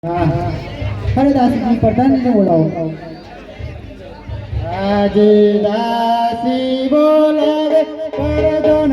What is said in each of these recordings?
अरे दासी जी प्रधान जी ने बोलाओ आज दासी बोलावे पर दोन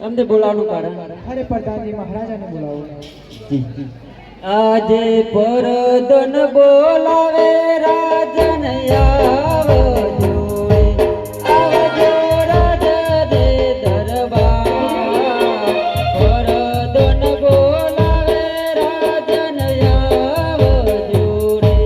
हमने बोलावવાનું કારણ अरे प्रधान जी महाराजा ने बुलाओ આજે પરદન બોલાવે રાજન આવજો આવજો રાજને દરબાર પરદન બોલાવે રાજન આવજો રે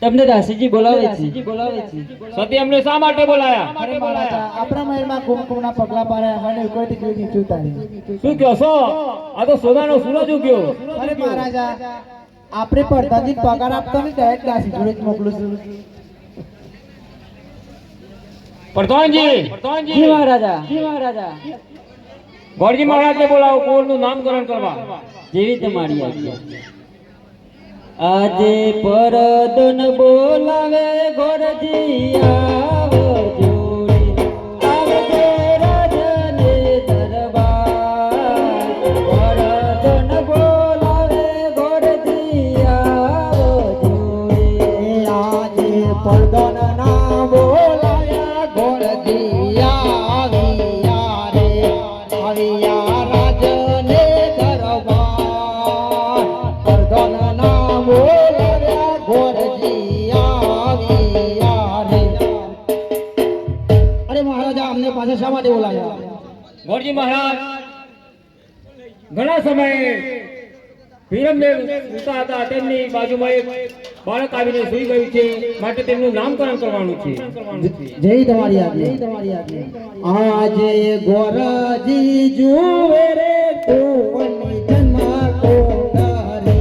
તમને દાસીજી બોલાવે છે સતી અમને શા માટે બોલાયા? अरे महाराजा अपना महल में कुमकुमना पगला पारे हने कोई ती की चूतानी શું કહો છો? આ તો સોનાનો સૂરજ ઉગ્યો. अरे महाराजा આપણે પ્રધાન જી પગાર આપતો ને ડાયરેક્ટ દાસી જોડે જ મોકલું છું પ્રધાનજી જી મહારાજા ગોરજી મહારાજને બોલાવો કોળનું નામકરણ કરવા. જેવી તમારી આજ્ઞા આજે પરદન બોલાવે ગોરજી આવજો રે આવજો રાજને દરબાર પરદન બોલાવે ગોરજી આવજો રે આજે પરદન ના બોલાયા ગોરજી આવ્યા રે આવ્યા રાજને દરબાર પરદન ના બોલાવ્યા ગોરજી આવ્યા રે અરે મહારાજા અમને પાસે શા માટે બોલાવ્યા ગોરજી મહારાજ ઘણા સમયે વીરમદેવ સૂતા હતા, તેમની બાજુમાં એક બાળક આવીને સૂઈ ગયું છે, માટે તેમનું નામકરણ કરવાનું છે. જય તમારી આજ્ઞા આજે ગોરજી જુએ રે કોની જન્મા કોંડારે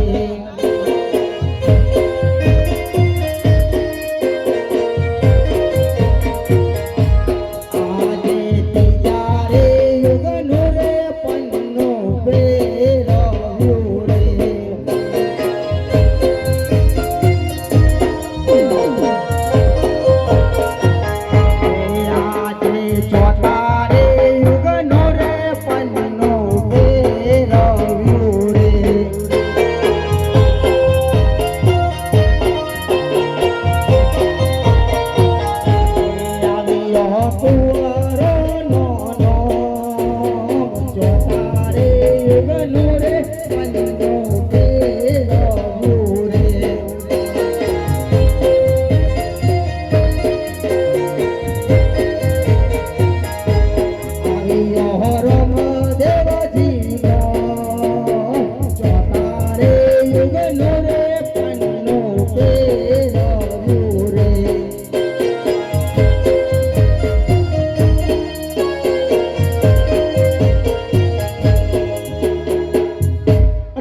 આજે તિજારે યુગનો રે પન્નો પ્રેરવ્યો રે આજે ચોથા રે યુગનો રે પન્નો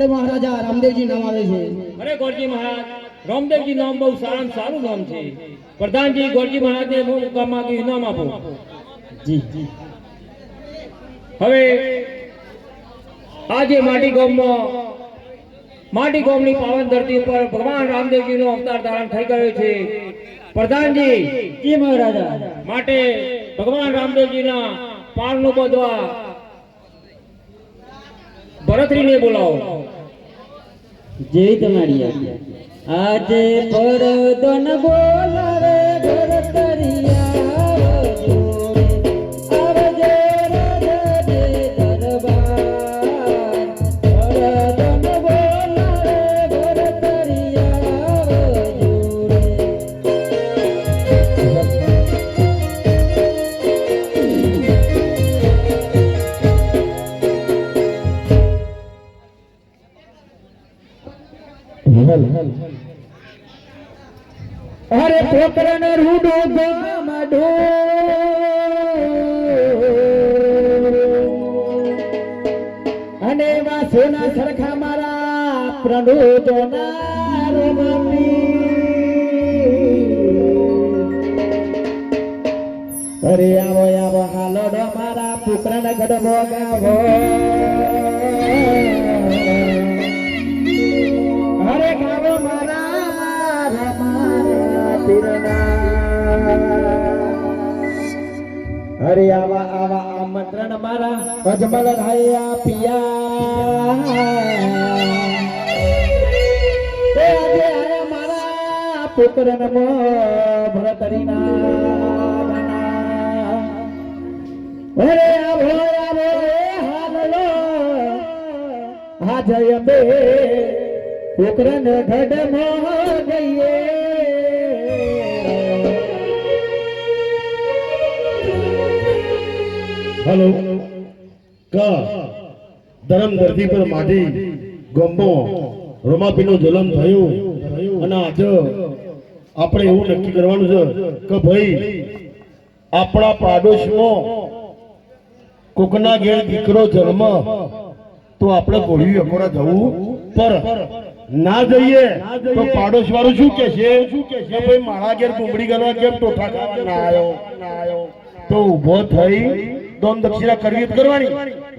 અરે મહારાજા રામદેવજી નામ આવે છે. અરે ગોરજી મહારાજ, રામદેવજી નામ બહુ સારામાં સારું નામ છે. પ્રધાનજી ગોરજી મહારાજને હું કામ માંગ્યું ઇનામ આપો. જી હવે આજે માટી ગામની પાવન ધરતી ઉપર ભગવાન રામદેવજીનો અવતાર ધારણ થઈ ગયો છે. પ્રધાનજી જી મહારાજા. માટે ભગવાન રામદેવજીના પારણું બધવા ભરતરીને બોલાવો. જેવી તમારી આજ્ઞા. આજે પરદન બોલાવે ભરતરિયા જોડે, આવજે રાજા જે દરબાર. પરદન બોલાવે ભરતરિયા જોડે. અરે પોકરણ રૂડો ગામડો અને વાસોના સરખા મારા પ્રણોદોના અરે આવો આવો હાલોડો મારા પુત્રને ગઢ ગાવો. અરે ગાવો મારા પીરના. અરે આવા આવા આમંત્રણ મારા અજમલ રાયા પિયા. આજે આયા મારા પુત્રને ભરતરીના. અરે આવો આવો હાલો આ જય બે પુત્રને ઢડમાં જઈએ. હેલો કા ધરમ ધરતી પર માટી ગમો રમાપીનું જલમ થયું અને આજે આપણે એવું નક્કી કરવાનું છે કે ભાઈ આપણા પાડોશમાં કોકના ઘેર દીકરો જન્મ તો આપણે ઘોડી અકોડા જવું પર ના જઈએ તો પાડોશ વાળું શું કે છે કે ભાઈ મારા ઘેર ડુંગળી કરવા કેમ ટોઠા ખાવા ના આવ્યો તો ઊભો થઈ દોન દક્ષિણા કરવી જ કરવાની,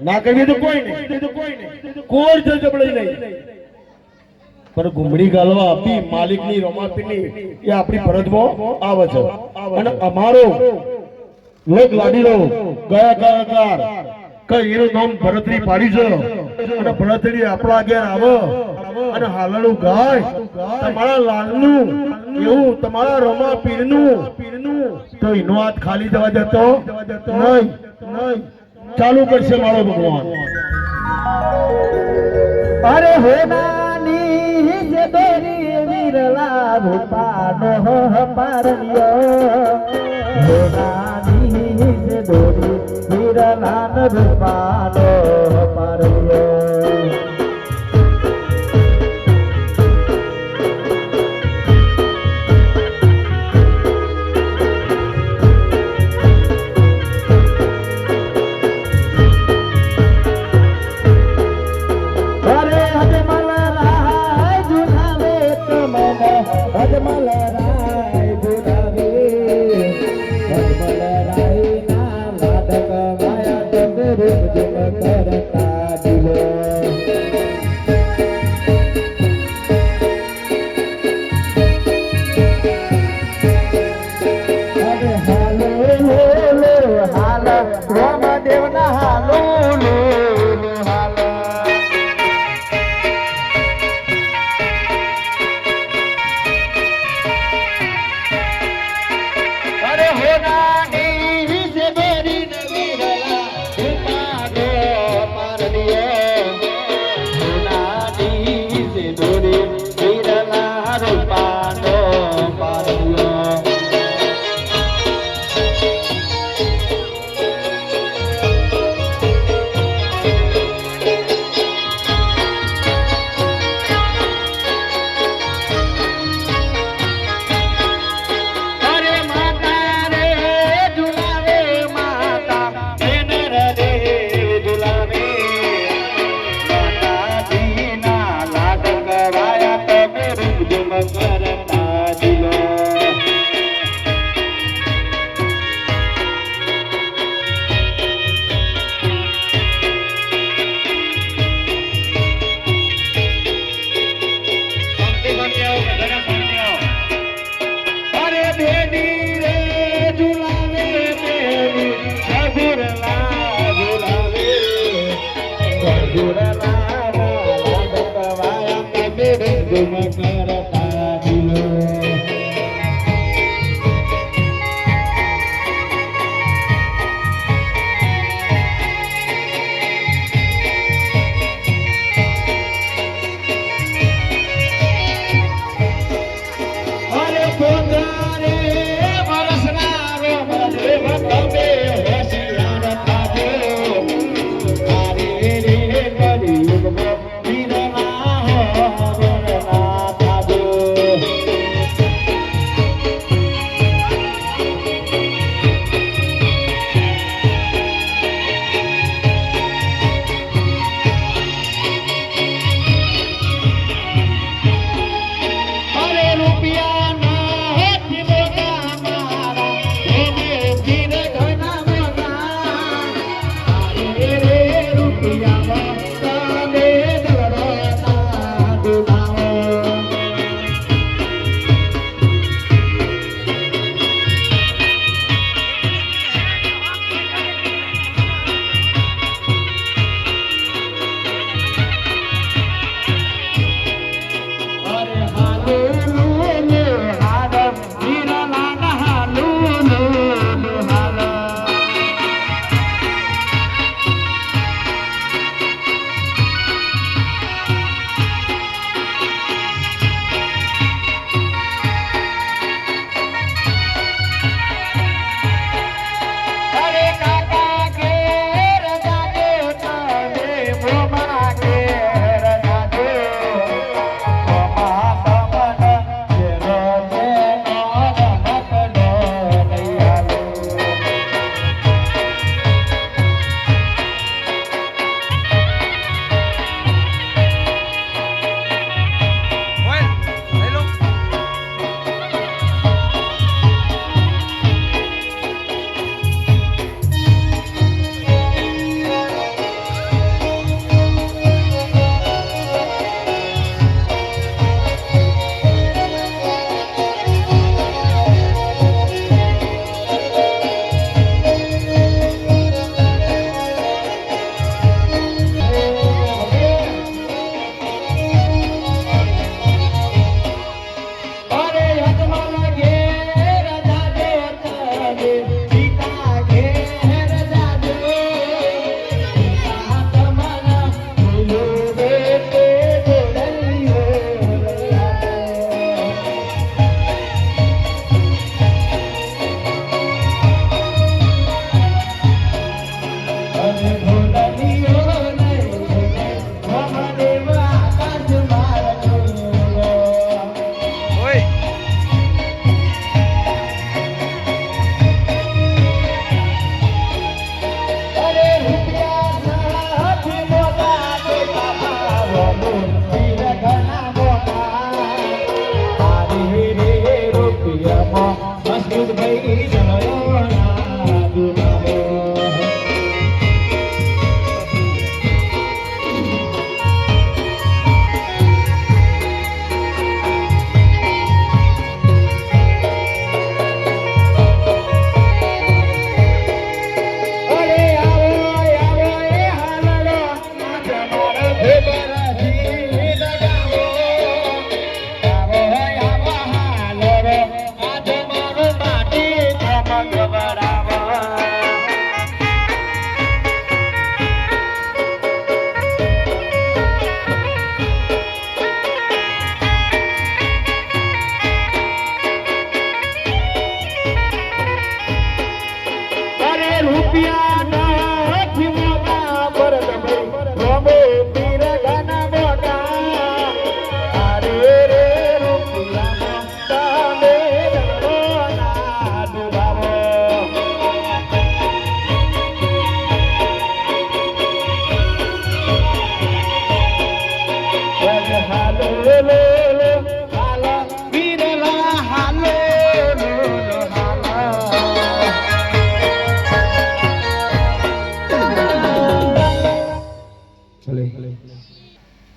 ના કરવી તો કોઈ નહીં, કોઈ જબડાઈ નહીં. પણ ઘૂમડી ગાલવા આપી માલિકની રમાપીની એ આપણી ફરજમાં આવે છે. અને અમારો લોક લાડીલો ગયા કલાકાર કઈ એનું નામ ભરતરી પાડી છે અને ભરતરી આપણા ઘેર આવે અને હાલડું ગાય તમારા લાલનું એવું તમારા રમા પીરનું તો એનો હાથ ખાલી જવા જતો નહીં. ચાલુ કરશે મારો ભગવાન. અરે હોનાની જે દોરી વિરલા ભૂપાનો પારણ્યો. હોનાની જે દોરી વિરલા ભૂપાનો પારણ્યો. ધૂમ કરતા દિલો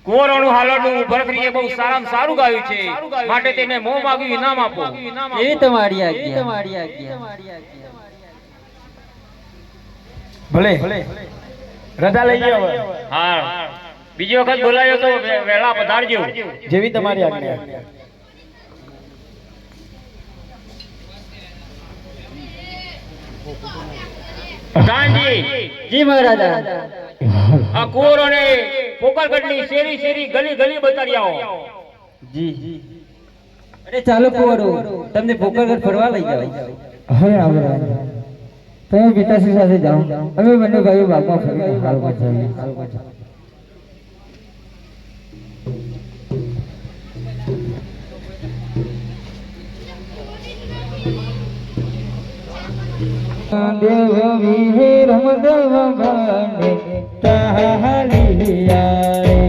કુંવરોનું હાલરડું ભરતરીએ બહુ સારામાં સારું ગાયું છે, માટે તેને મોં માગ્યું ઇનામ આપો. એ તમારી આજ્ઞા. ભલે રજા લઈ ગયો હવે. હા, બીજી વખત બોલાયો તો વહેલા પધારજો. જેવી તમારી આજ્ઞા. પ્રધાનજી, જી મહારાજા. આ કુંવરોને પોકરગઢની શેરી શેરી ગલી ગલી બતાડી આવો. જી. અરે ચાલો કુંવરો, તમને પોકરગઢ ફરવા લઈ જાઓ. હવે આગળ તમે પિતાશ્રી સાથે જાઓ, અમે બંને ભાઈઓ બાપા ફરી હાલ પાછા. દેવ વિહે રમદેવ ભાને તાહાલિયા રે.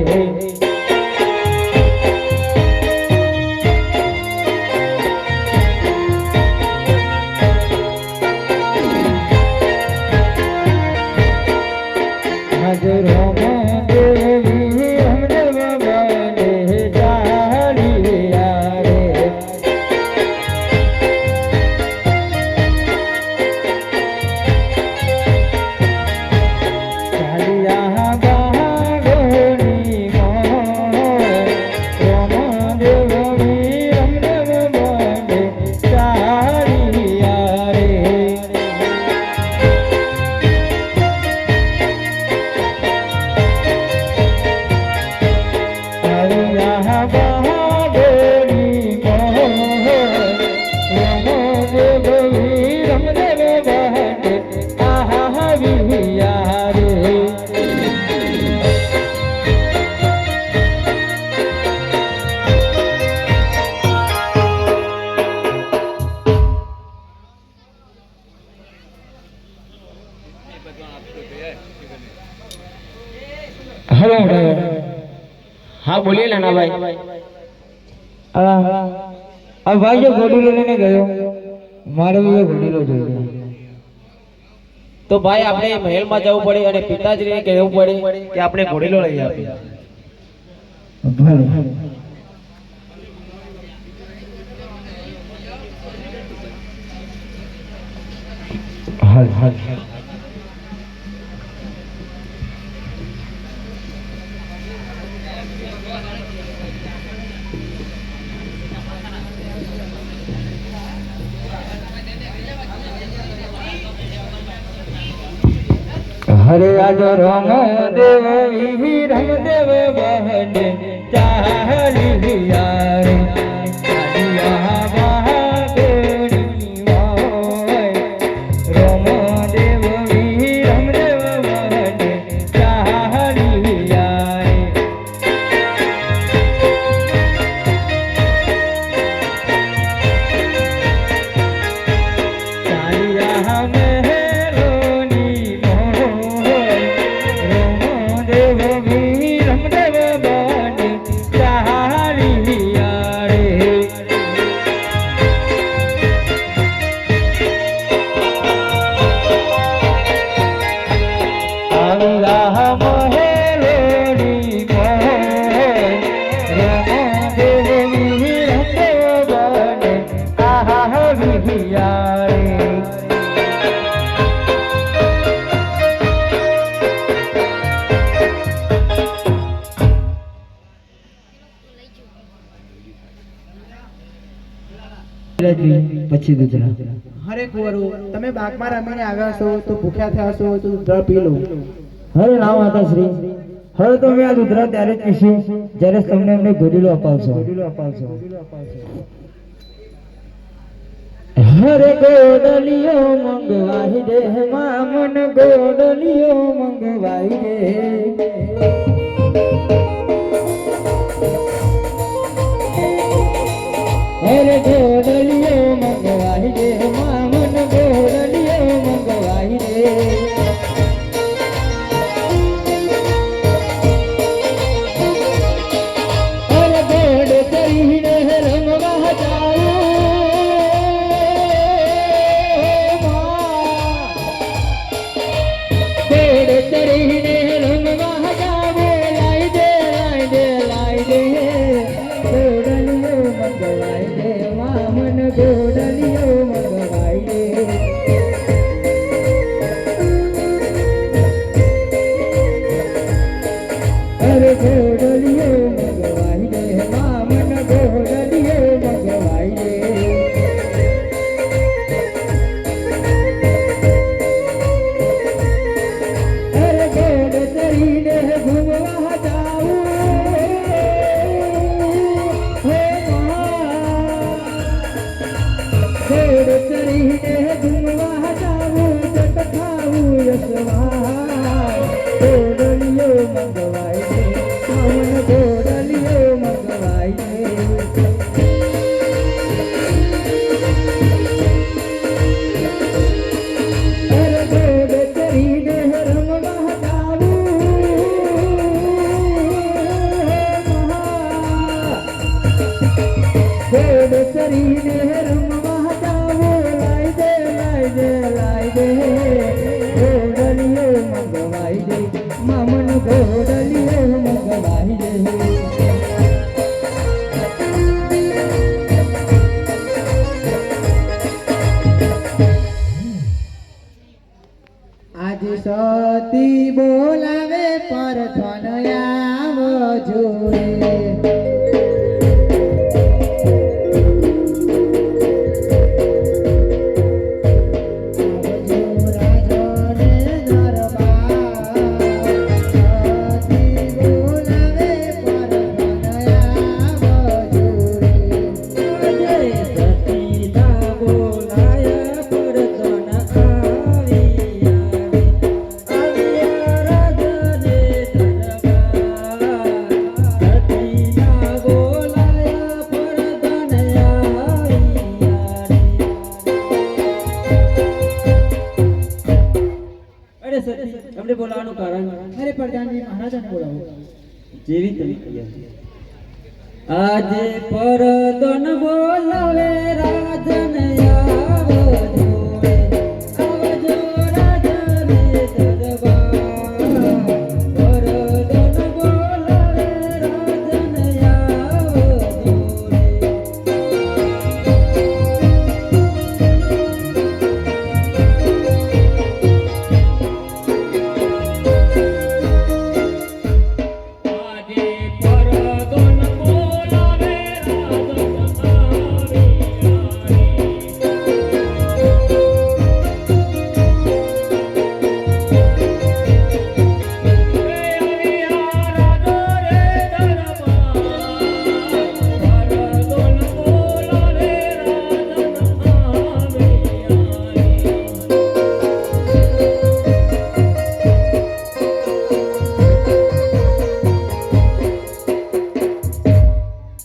હા બોલીએ નાનાભાઈ. આ ભાઈ જો ઘોડીલો લઈને ગયો, મારે બી એ ઘોડીલો જોઈએ. તો ભાઈ આપણે મહેલમાં જવું પડે અને પિતાજીને કહેવું પડે કે આપણે ઘોડીલો લઈ આપીએ. ભલે. હાલ હાલ. હરે આજ રમ દેવ વિહી રમ દેવ બહને ચાલી યારે. ચાલિયા બહાદુરી મોય. રમ દેવ વિહી રમ દેવ બહને ચાલી યારે. ચાલિયા મહેલોની પછી દૂધરા. અરે કુંવરો, તમે બાગમાં રમીને આવ્યા છો તો ભૂખ્યા થયા છો તો દૂધ પી લો. હવે ના માતાશ્રી, હવે તો મેં આ દૂધરા ત્યારે જ પીશું જ્યારે તમને અમને ઘોડીલો અપાવશો. હરે ગોડલિયો મંગવાઈ દે મામન, ગોડલિયો મંગવાઈ દે. હરે ગોડલિયો મંગવાઈ દે મામન, ગોડલિયો મંગવાઈ દે. હરે ગોડ કરીને રમવા જાઉં, ગોડ કરીને રમવા જાઉં. ઘોડલિયો મગવાઈ રે મામન ઘોડલિયો મગવાઈ રે અરે ઘોડ ચરીને ઘૂમવા જાઉં હે ઘોડ ચરીને ઘૂમવા જાઉં જટ ખાવું યશવાય ઘોડલિયો મગવાઈ રે મામન ઘોડલિયો મગવાઈ રે અરે ઘોડ ચરીને રમવા જાઉં ઘોડ ચરીને રમવા જાઉં લાઈ દે ઘોડલિયો મગવાઈ દે મામન ઘોડલિયો મગવાઈ દે આજ સતી બોલાવે પર ધન આવો જોડે તમને બોલાવવાનું કારણ અરે પ્રધાનજી મહારાજાને બોલાવો જેવી તમે આજે પરદન બોલાવે રાજન આવો જોડે આવજો રાજને દરબાર પરદન બોલાવે રાજન આવો જોડે આજે પરદોન બોલાવે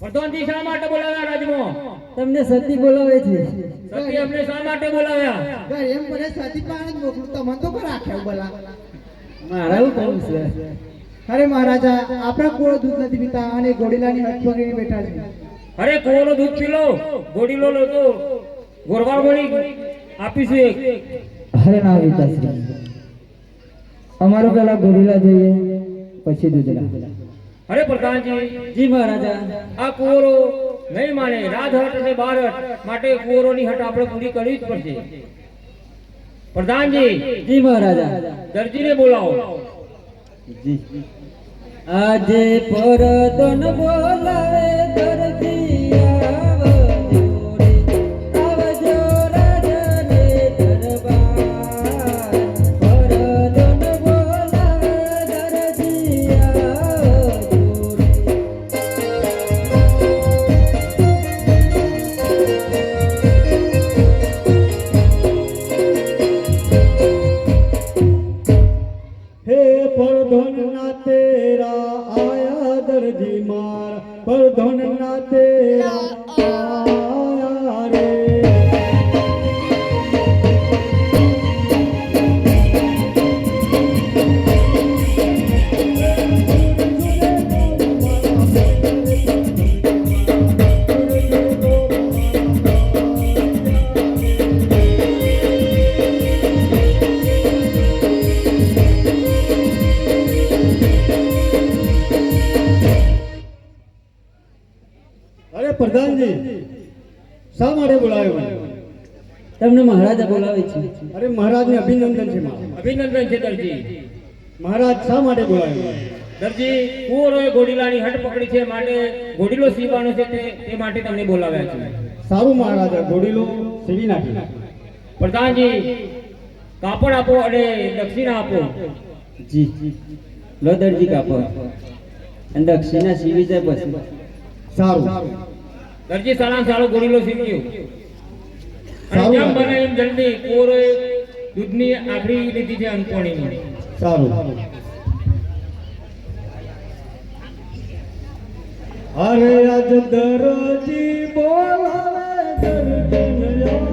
પ્રધાનજી શા માટે બોલાવ્યા રાજમાં? તમને સતી બોલાવે છે સતી અમને શા માટે બોલાવ્યા? એમ મને સતી પાણી જ મોકલું તમને તો પર આખ્યા બોલા મારા એવું કહું છે અરે મહારાજા આપણા કોળ દૂધ નથી પીતા અને ઘોડીલાની હાથ પકડીને બેઠા છે અરે કોનો દૂધ પી લો, ગોડીલો લો તો ગોરવાર મળી આપીશું એક. અરે ના વિતાશ્રી અમારું પેલા ઘોડીલા જોઈએ પછી દૂધલા અરે પ્રધાનજી, જી મહારાજા આ કુંવરો નહીં માને, રાધહટ અને બારહટ માટે કુંવરોની હટ આપણે પૂરી કરવી જ પડશે. પ્રધાનજી, જી મહારાજા દરજીને બોલાવો. જી આજે પરદન બોલાવે દરજી આવો જોડે આવજો રાજને દરબાર પરદન બોલાવે દરજી આવો જોડે हे परधन ना तेरा आया दर्जी मार परधन ना तेरा आया रे अरे प्रधान जी શા માટે બોલાવ્યો મને? તમને મહારાજા બોલાવે છે. અરે મહારાજને અભિનંદન છે મારા. અભિનંદન છે દરજી. મહારાજ શા માટે બોલાવ્યો મને? દરજી કુંવરોએ ઘોડીલાની હટ પકડી છે માટે ઘોડીલો સીવવાનો છે તે માટે તમને બોલાવ્યા છે. સારું મહારાજા, ઘોડીલો સીવી નાખી. પ્રધાનજી કાપડ આપો અને દક્ષિણા આપો. જી લો દરજી કાપડ અને દક્ષિણા સીવી જાય પછી. સારું. દરજી સારા સારો ઘોડીલો સીવ્યો અને સારું. જેમ બને એમ જલ્દી કુંવરોએ દૂધની આખરી લીધી છે અંતપણીની. સારું. અરે આજ દરજી બોલાવે દર્શન યાર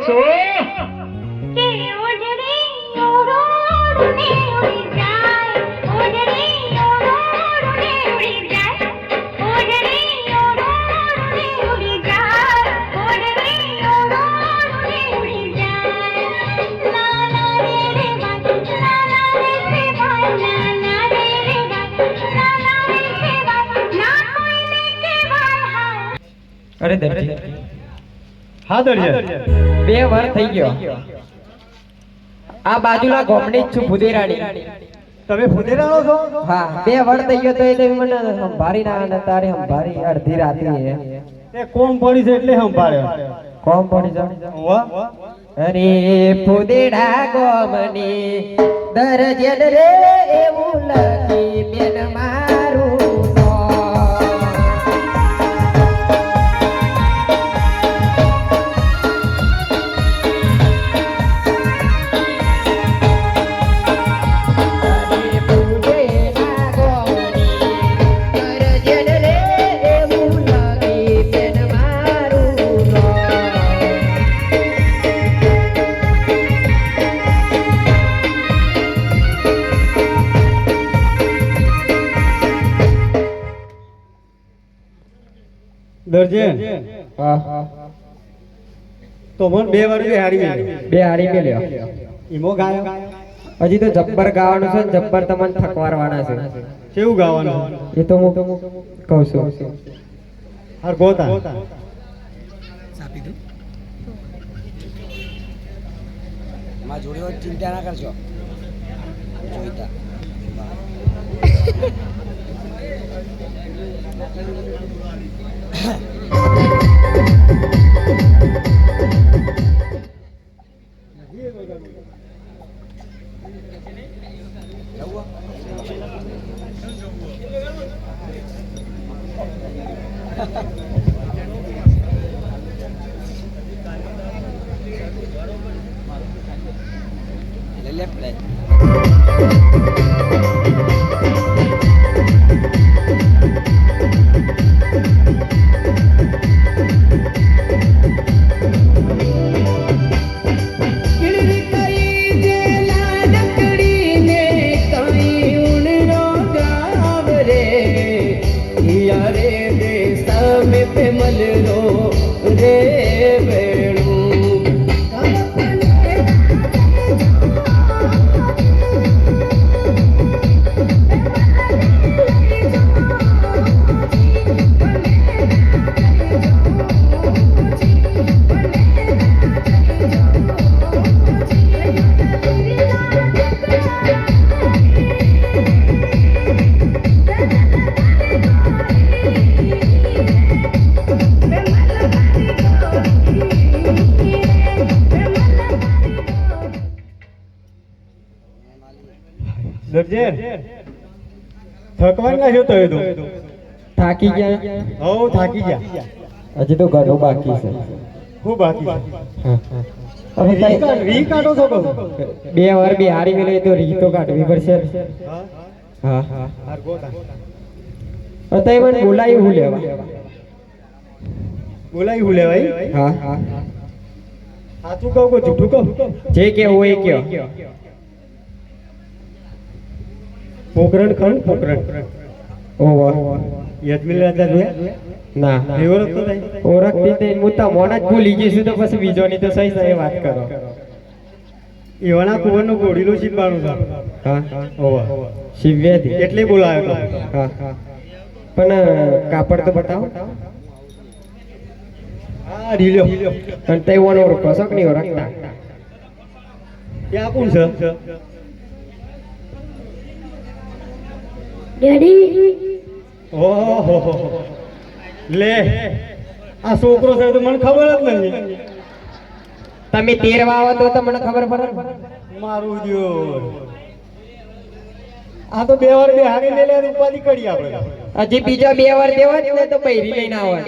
તોરે. અરે દરજી હા દરજી. 2 વાર થઈ ગયો. આ બાજુના ગોમની જ છું ફુદેરાણી. તમે ફુદેરાણો છો? હા 2 વાર થઈ ગયો તો એ તમે મને સંભારી ના અને તારે સંભારી અડધી રાત્રિ હે તે કોમ પડી છે એટલે સંભાળ્યો. કોમ પડી જાવ. અરે ફુદેડા ગોમની દરજન રે એવું લખી બેન મારું દરજી તો મને 2 વાર બી હારી મેલ્યો. 2 હારી મેલ્યો. ઈમો ગાયો. હજી તો જબ્બર ગાવાનું છે ને જબ્બર તમને થકવારવાના છે. કેવું ગાવાનું? એ તો હું કહું છું. હાર ગોતા. માં જોડે હોય ચિંતા ના કરજો જોઈતા le play. રે થકવાન ના શું થયું તું થાકી ગયા હો થાકી ગયા હજી તો ઘણું બાકી છે ખૂબ બાકી છે. હવે રી કાઢો છો કહું 2 વાર બી હારી મેલે તો રી તો કાઢવી પડશે હા હા અત્યારે મને બોલાયું હું લેવા બોલાવી હું લેવાય હા હા સાચું કહું કે જૂઠું કહું જે કે હોય કયો પોકરણ ખરું પોકરણ ઓવા યજમીન રાજા જોયા ના એવો રસ્તો થાય ઓળખતી તે હું તો મોણ જ ભૂલી જઈશું તો પછી બીજોની તો સહી સહી વાત કરો એવાના કુંવરનું ઘોડીલું શીખવાનું છે હા ઓવા શિવ્યાથી એટલે બોલાયો તો હા હા પણ કાપડ તો બતાવો હા ઢીલ્યો અને તે ઓનો ઓળખો છો કે નહીં ઓળખતા ત્યાં કોણ છે ઓહો લે આ છોકરો છે તો મને ખબર જ નથી તમે તેરવા આવો તો તમને ખબર પડે મારું દિયોર આ તો 2 વાર બે હારી લે લે ઉપાધિ કરી આપણે હજી બીજા 2 વાર દેવા જ ને તો બૈરી લઈને આવવા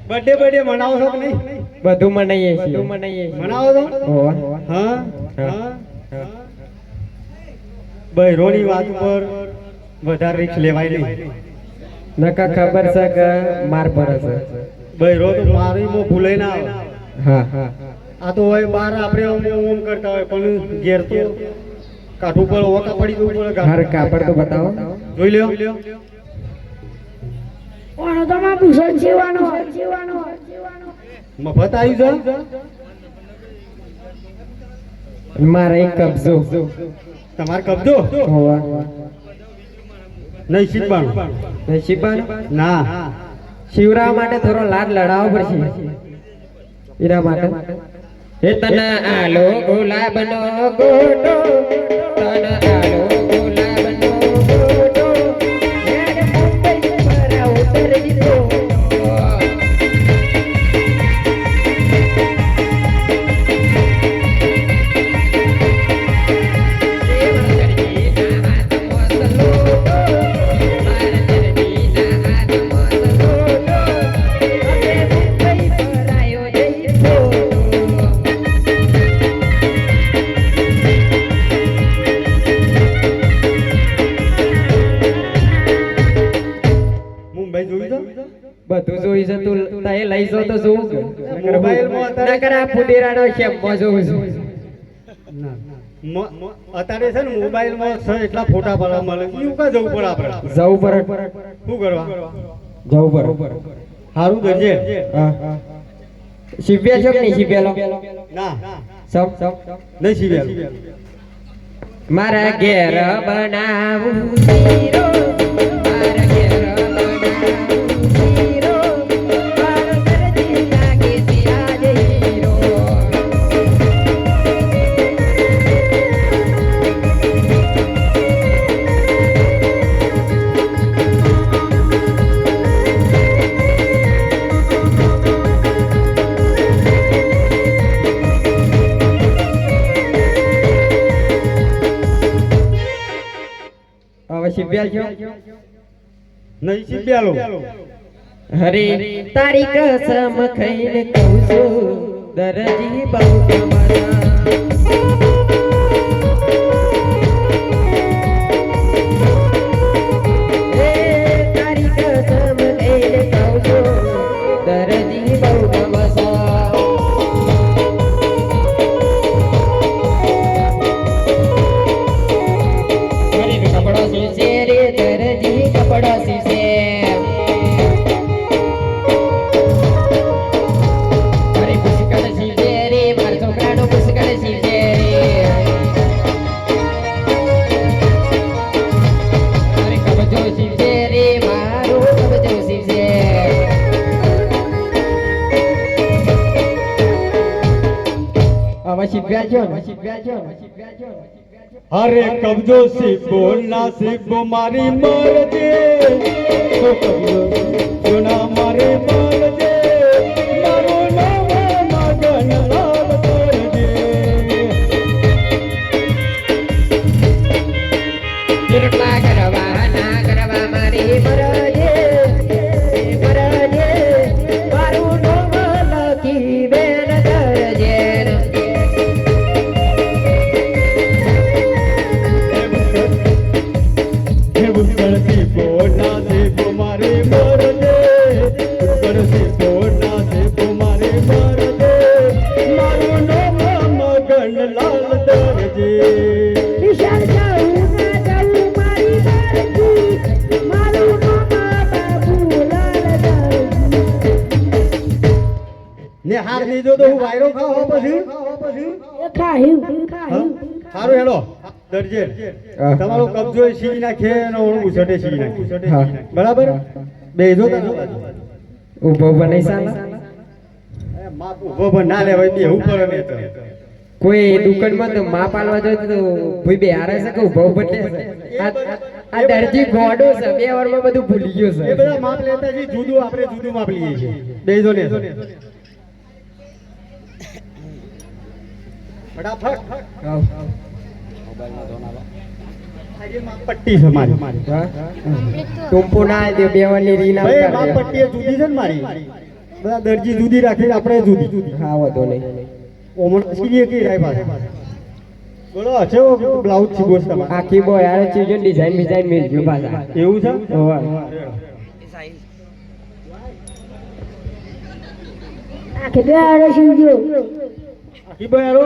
બર્થડે મનાવો છો કે નહીં બધું મનાઈએ છીએ મનાવો છો ઓવા હા હા બૈરોની વાત ઉપર વધારે રિસ્ક લેવાય નહીં નકા ખબર છે કે માર પડે છે બૈરો તો મારી મો ભૂલાઈ ના આવે હા હા આ તો હોય બાર આપણે ઓમ કરતા હોય પણ ઘેર તો કાઠું પર ઓકા પડી જવું પડે હાર કાપડ તો બતાવો જોઈ લ્યો મફત આવ્યું છે મારે એક કબજો તમારે કબજો હોવા નહીં શીખવાનું નસીબાન ના શિવરાવ માટે થોડો લાડ લડાવવો પડશે એના માટે હે તને આલો ગુલાબનો ગોટો તને આલો ગુલાબનો ગોટો યાર મુંબઈ પર ઉતરી દો મુંબઈ જોયું છે બધું જોઈ છે તું તાએ લઈ જો તો જોઉં કે મોબાઈલમાં અત્યારે- નકર આ ફુડેરાનો શેમ્પો જોઉં છું અત્યારે છે ને મોબાઈલમાં છે એટલા ફોટા પાડવા મળે એવું કા જવું પડે આપણે જવું પર શું કરવા જવું પર સારું દરજે હા શિવ્યા છો કે નહીં શિવ્યાલો ના સમ નહીં શીવ્યા મારા ઘેર બનાવું શીરો મારા ઘેર બનાવું શીરો મારો દરજી લાગે છે આજે હીરો હવે શિવ્યા છો નહીં શીવ્યાલો હરે તારી કસમ ખાઈને કહું છું દરજી બહુ તમારા તારી કસમ ખાઈને કહું છું દરજી બહુ તમારા કપડો સીસે રે દરજી કપડો સીસે અરે પુષ્કળ સીસે રે મારા છોકરાનો પુષ્કળ સીસે રે અરે કબજો સીસે રે મારો કબજો સીસે હવે શીખ્યા છો ને અરે કબજો સીબો ના સીબો મારી મરજે તો કબજો જોના મારી મરજે મારો નામ મગન લાલ કરજે You're હાથ લીધો તો હું વાયરો ખાવા પછી સારું હેલો દરજે તમારો કબજો સીવી નાખે અને ઓળું ઉછટે સીવી નાખે બરાબર બેજો તને ઉભો બની સાલા ઉભો પણ ના લેવાય બેહું પડે ને તો કોઈ દુકાનમાં તો માં પાલવા જાય તો કોઈ બે હારે છે કે ઉભો બને આ દરજી ગોડો છે 2 વારમાં બધું ભૂલી ગયો એ છે બધા માપ લેતા જી જુદું આપણે જુદું માપ લઈએ છીએ બેજો ને ફટાફટ મોબાઈલમાં ધોન આવે આજે માપ પટ્ટી છે મારી ટુંપુ ના દે 2 વારની રી ના ભાઈ માપ પટ્ટી જુદી છે ને મારી બધા દરજી જુદી રાખીને આપણે જુદી હા વધો નહીં ઓમન સીધી કે રાય પાસે બોલો છે બ્લાઉઝ છે બોસ તમારે આખી બો યાર ચીજો ડિઝાઇન ડિઝાઇન મેલજો પાછા એવું છે હોવા એ સાઈઝ આખી બયારો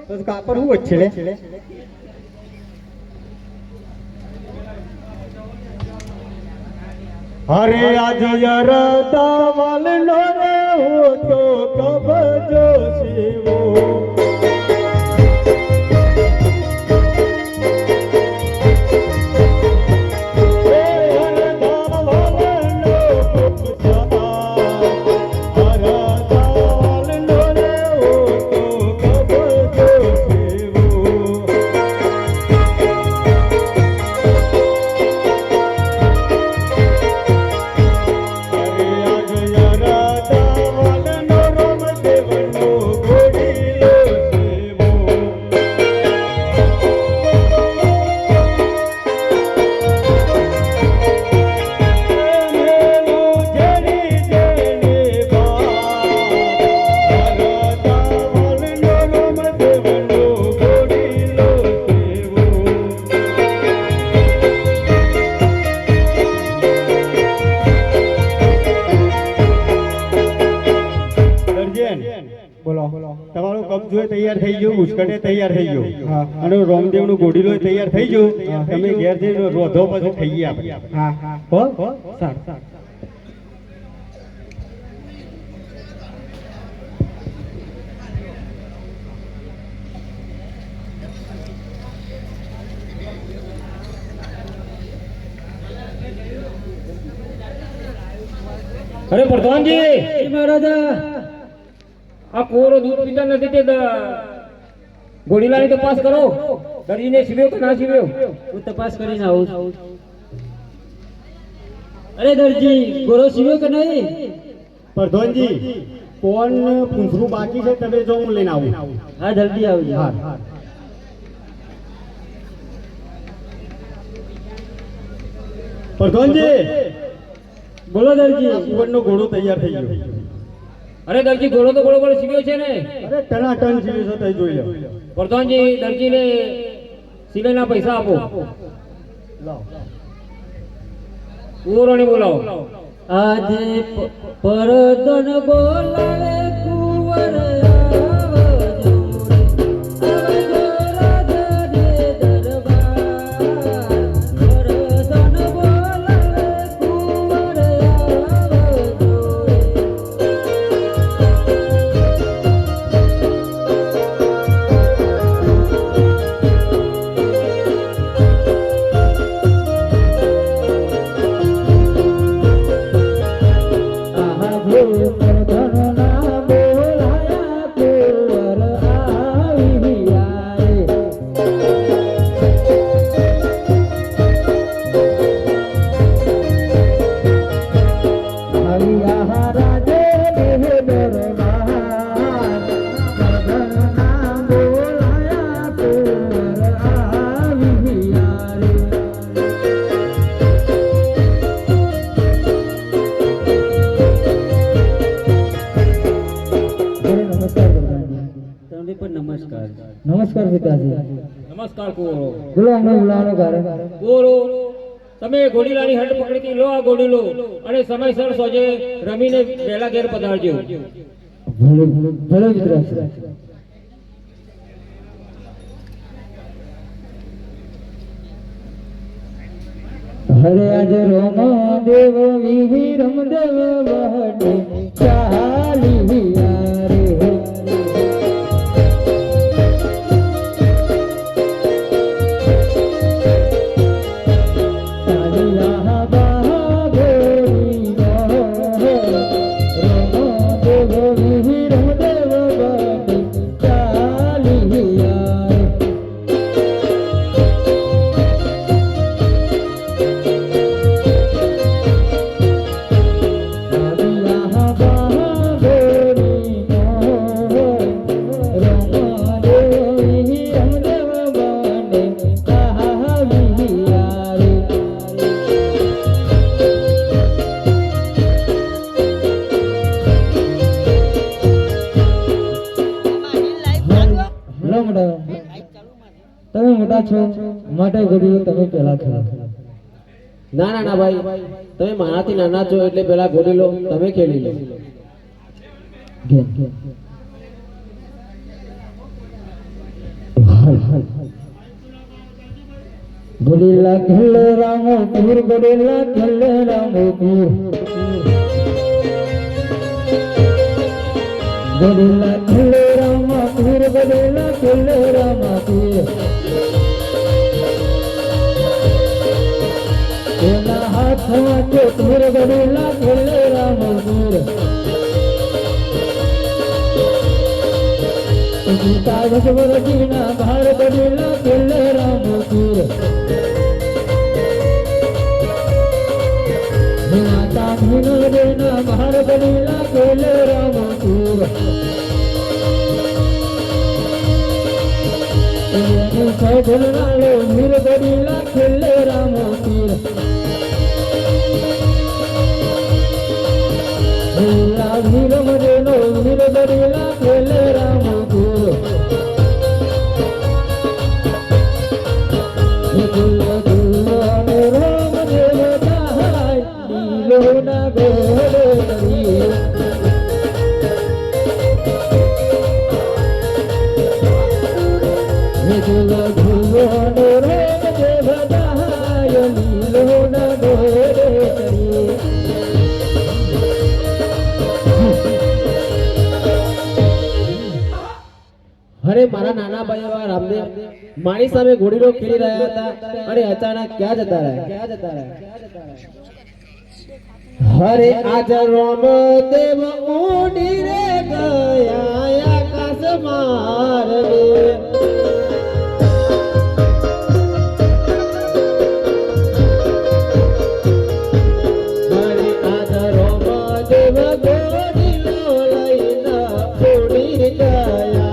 તો કાપડ હું વચ્ચે લે હરે આજ યરતા વાલ નો રે હો તો કબજો સેવો તમારો કબજો તૈયાર થઈ ગયો ઉસ્કટે તૈયાર થઈ ગયો અને રોમદેવ નું ગોડીલો તૈયાર થઈ ગયો તમે ઘેર જઈને રોધો પછી ખાઈએ આપણે હા હા હો સારું અરે પ્રધાનજી મહારાજા આ કોરો દૂધ પીતા નથી તે ગોળીલાની તપાસ કરો દરજીને સીવ્યો કે ના સીવ્યો હું તપાસ કરીને આવું છું અરે દરજી ગોળો સીવ્યો કે નહીં પ્રધાનજી કોણ પૂંછરું બાકી છે તમે જો હું લઈને આવું હા જલ્દી આવજો પ્રધાનજી બોલો દરજી કુંવરનો ઘોડો તૈયાર થઈ ગયો અરે દરજી ઘોડો તો બરોબર સીવ્યો છે ને અરે ટનાટન સીવ્યો છે તઈ જોઈ લો પ્રધાનજી દરજીને સિલાઈના પૈસા આપો કુંવરોને બોલાવો આજે પરદન બોલાવે કુંવર આવજો રાધે દરબાર પરદન બોલાવે કુંવર આવજો નમસ્કાર પિતાજી નમસ્કાર કુંવરો બોલો અમને બોલાવવાનું કારણ કુંવરો તમે ઘોડીલાની હટ પકડીથી લો આ ઘોડીલો અને સમયસર સોજે રમીને વહેલા ઘેર પધારજો ભલે ભલે મિત્ર હરે આજ રોમ દેવ વિહિ રમ દેવ વહડે ચાલી યારે છો માટે ઘોડીલો તમે પહેલા ખેલો. ના ના ના ભાઈ, તમે મારાથી નાના છો એટલે પેલા ઘોડીલો તમે ખેલી લો. ઘોડીલા ખેલે રામો પૂર, ઘોડીલા ખેલે રામો પૂર, ઘોડીલા ખેલે રામા પૂર, ઘોડીલા ખેલે રામા પૂર. એના હાથમાં તો પૂર, ઘોડીલા ખેલે રામો પૂર. કાગજ વરજીના ભાર, ઘોડીલા ખેલે રામો પૂર. માતા ભીનોદેના ભાર, ઘોડીલા ખેલે રામો પૂર. સજનાલો વીર, ઘોડીલા ખેલે રામો પૂર. વીર મરેનો વીર, ઘોડીલા ખેલે રામો પૂર. ના ઘોડે ચડી, અરે મારા નાના ભાઈ એવા રામદેવ મારી સામે ઘોડીલો ખેલી રહ્યા હતા અને અચાનક ક્યાં જતા રહ્યા. હરે આજ રામદેવ ઉડી રે ગયા આકાશ માર્ગે. હરે આજ રામદેવ ઘોડીલો લઈને ઉડી ગયા.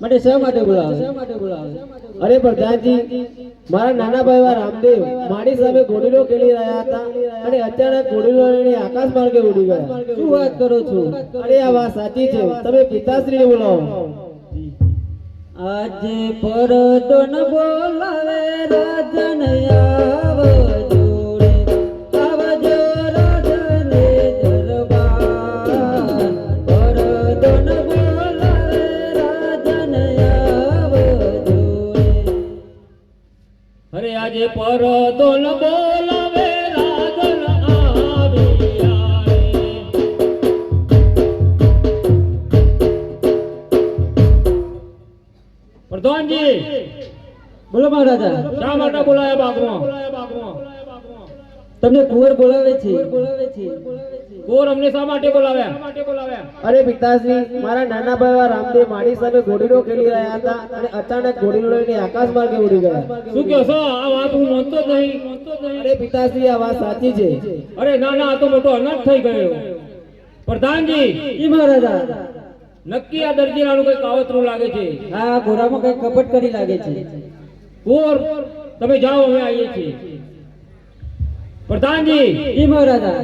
માટે શા માટે બોલાવે? અરે પ્રધાનજી, મારા નાના ભાઈ એવા રામદેવ મારી સામે ઘોડીલો ખેલી રહ્યા હતા અને અચાનક ઘોડીલો લઈને આકાશ માર્ગે ઉડી ગયા. શું વાત કરો છો? અરે આ વાત સાચી છે, તમે પિતાશ્રીને બોલાવો. આજે પરતો ન બોલાવે રાજન આવજો રે, આવજો રાજન દરબાર. પરતો ન બોલાવે અરે આજે પરદો ન બોલાવે લાગન આવ્યા રે. પ્રધાનજી બોલો મહારાજા. શા માટે બોલાયા બાગમાં? તમને કુંવર બોલાવે છે. કોર અમને શા માટે બોલાવ્યા? અરે પિતાશ્રી, મારા નાના ભાઈ રામદેવ મારી સામે ઘોડીલો ખેલી રહ્યા હતા અને અચાનક ઘોડીલો લઈને આકાશ માર્ગે ઉડી ગયા. શું કહો છો? આ વાત હું માનતો જ નહીં. અરે પિતાશ્રી, આ વાત સાચી છે. અરે ના ના, આ તો મોટો અનર્થ થઈ ગયો. પ્રધાનજી, જી મહારાજા. નક્કી આ દરજીરાનું કઈ કાવતરું લાગે છે. આ ઘોડામાં કઈ કપટ કરી લાગે છે. કોર તમે જાઓ, અમે આવીએ છીએ. પ્રધાનજી, જી મહારાજા.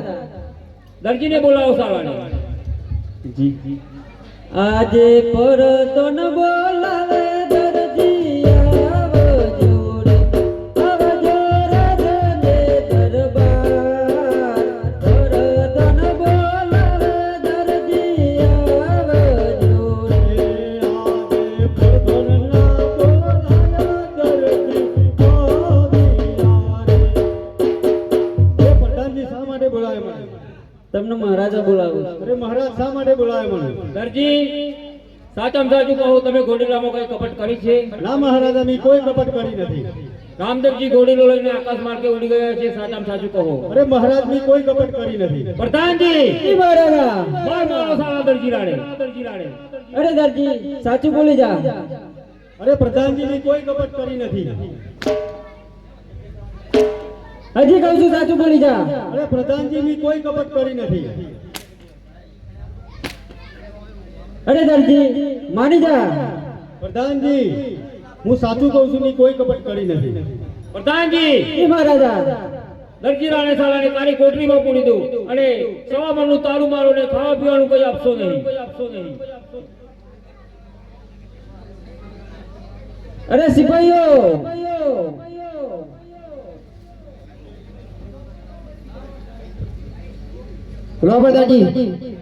દરજીને બોલાવો સાલાને. આજે પરતો ન બોલાવે દરજી આવજો રે, આવજો રાજને દરબાર. પરતો ન બોલાવે દરજી આવજો રે. પ્રધાનજી શા માટે બોલાવે મને? તમને મહારાજા બોલાવું. અરે મહારાજ શા માટે બોલાવે મને? દરજી, સાચામાં સાચું કહો, તમે ઘોડીલામાં કઈ કપટ કરી છે? ના મહારાજા, મેં કોઈ કપટ કરી નથી. રામદેવજી ઘોડીલો લઈને આકાશ માર્ગે ઉડી ગયા છે, સાચામાં સાચું કહો. અરે મહારાજ, મેં કોઈ કપટ કરી નથી. પ્રધાનજી, જી મહારાજા. માર મારો સાલા દરજીરાને. અરે દરજી, સાચું બોલી જા. અરે પ્રધાનજી, મેં કોઈ કપટ કરી નથી. હજી કહું છું, સાચું બોલી જા. અરે પ્રધાનજી, મેં કોઈ કપટ કરી નથી. અરે દરજી, માની જા. પ્રધાનજી, હું સાચું કહું છું, મેં કોઈ કપટ કરી નથી. પ્રધાનજી, જી મહારાજા. દરજીરાને સાલાને કાળી કોઠરીમાં પૂરી દો અને સવા મણનું તારું મારો ને ખાવા પીવાનું કઈ આપશો નહીં. અરે સિપાહીઓ, રોબર્ટાજી,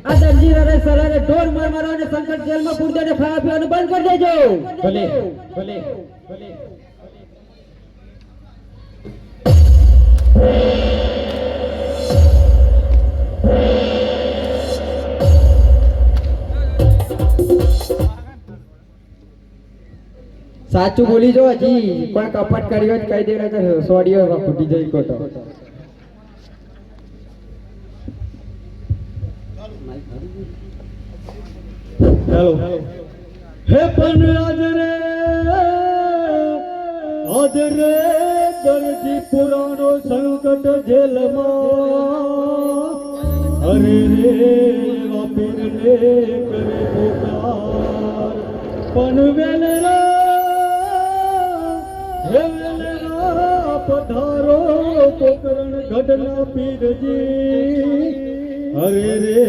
આ દરજી રે સલાને ઢોર માર મારો અને સંકટ જેલમાં પૂરી દેને ખાવા પીવાનું બંધ કરી દેજો. ભલે ભલે. સાચું બોલી જો. હજી કોઈ કપટ કર્યો જ કહી દેને તો સોડિયો ફૂટી જઈ કોટો. ચાલો. હે પણ આજ રે દરજી પુરાણો સંકટ જેલમાં. અરે રે વાપીરને કરે પુકાર. પણ વેલરા પધારો પોકરણ ગઢના પીરજી. અરે રે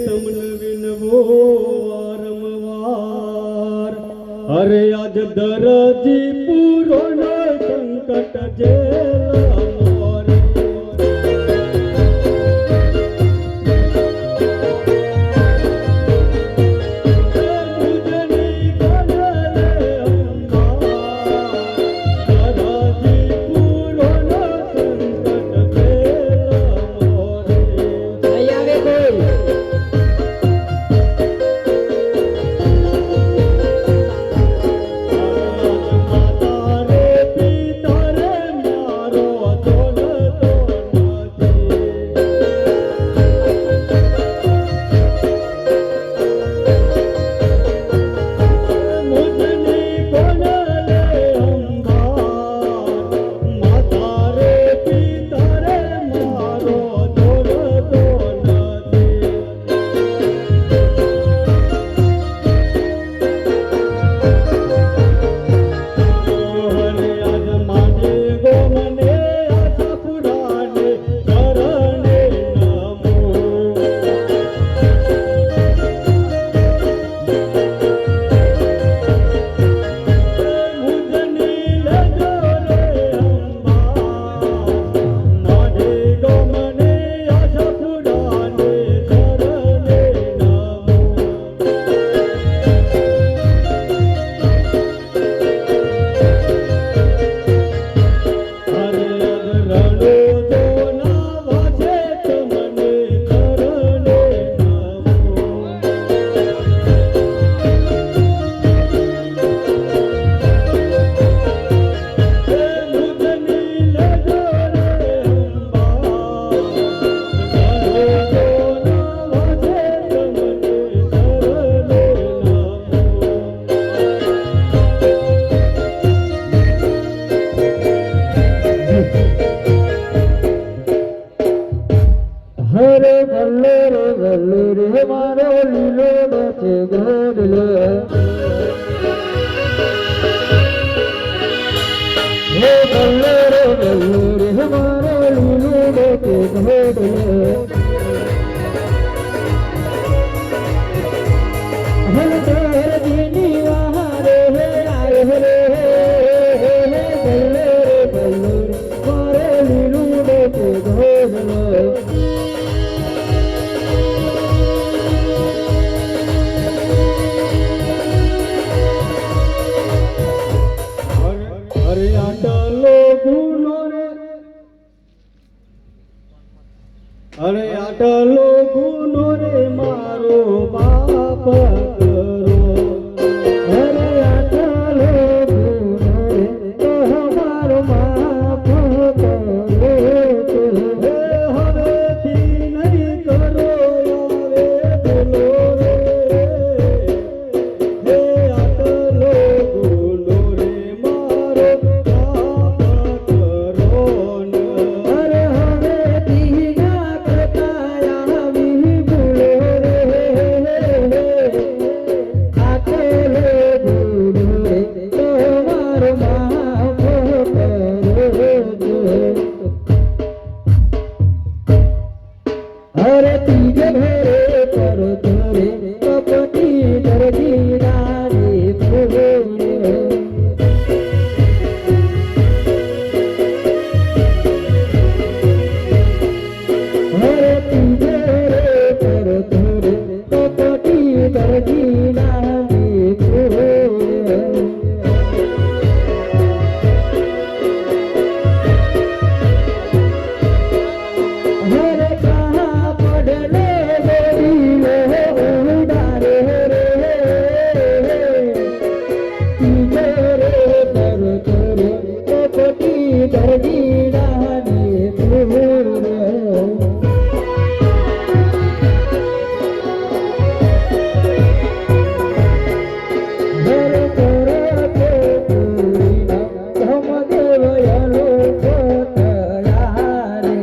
તમને વિનવો વારંવાર. અરે આજ દરજી પૂરોનો સંકટ જેલમાં રે. નહીં આવે કોઈ. માતા રે પિતા રે મ્યારો અરે આટલો ગુનો રે મારો બાપ કરો, અરે આટલો ગુનો રે તો મારો માફ કરો. હે હવેથી નહીં કરો આવે બોલો રે, હે આટલો ગુનો રે મારો બાપ કરો ને. અરે હવેથી ના કરતા આવી ભૂલો રે, આટલો ગુનો રે તો મારો માફ કરજો. અરે તીજે ઘરે કરો ધરે કપટી દરજી નારી ફૂલે. અરે તીજે ઘરે કરો ધરે કપટી દરજી નારી ફૂલે. हरे कहाँ पढ़ने गोरी लो उड़ारे रे, तीजे रे करो तोरे कपटी दर्जी रानी फूल. हरे करो तो पूरीना धम देवयलो कोतयारे.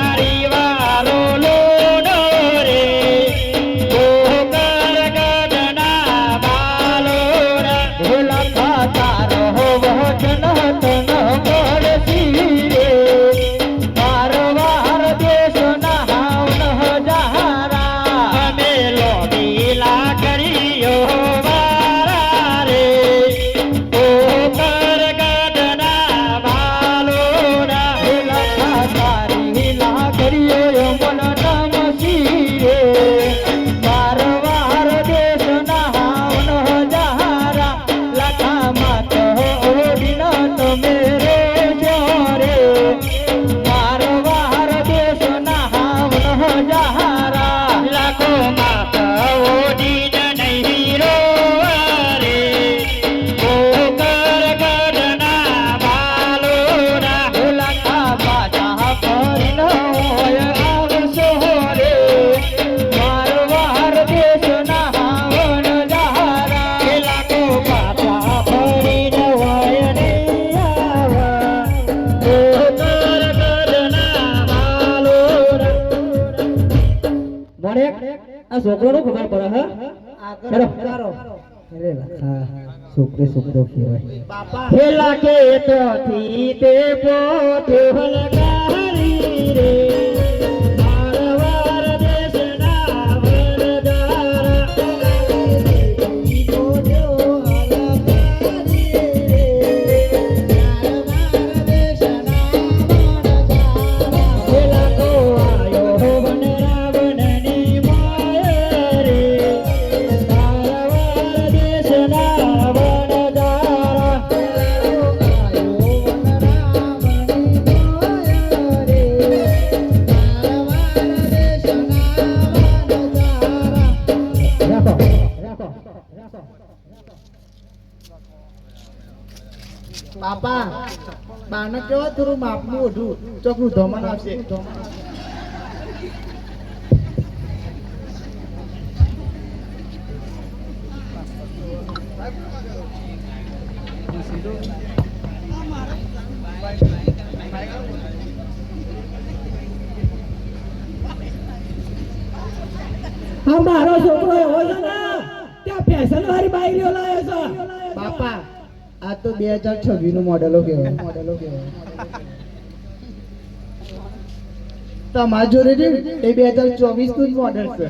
પરિવાર મારે આ છોકરોનો ખબર પડે હા ચલો અરે લખા છોકરો છોકરો કહેવાય પેલા કે તો થી તે પોતે હલકારી રે મારવાર દેશના વરદારા પેલા તો આયો વન રાવણની માયા રે મારવાર દેશના વરદારા બાપા બાને કેવા થોડું માપનું ઓઢું ચોકનું ધમણ આવશે હા મારો છોકરો એવો છે ને ત્યાં ફેશન વાળી બાઈક લાવ્યો છે બાપા આ તો 2026 નું મોડેલો કહેવાય તમારા જોડે એ 2024 નું જ મોડેલ છે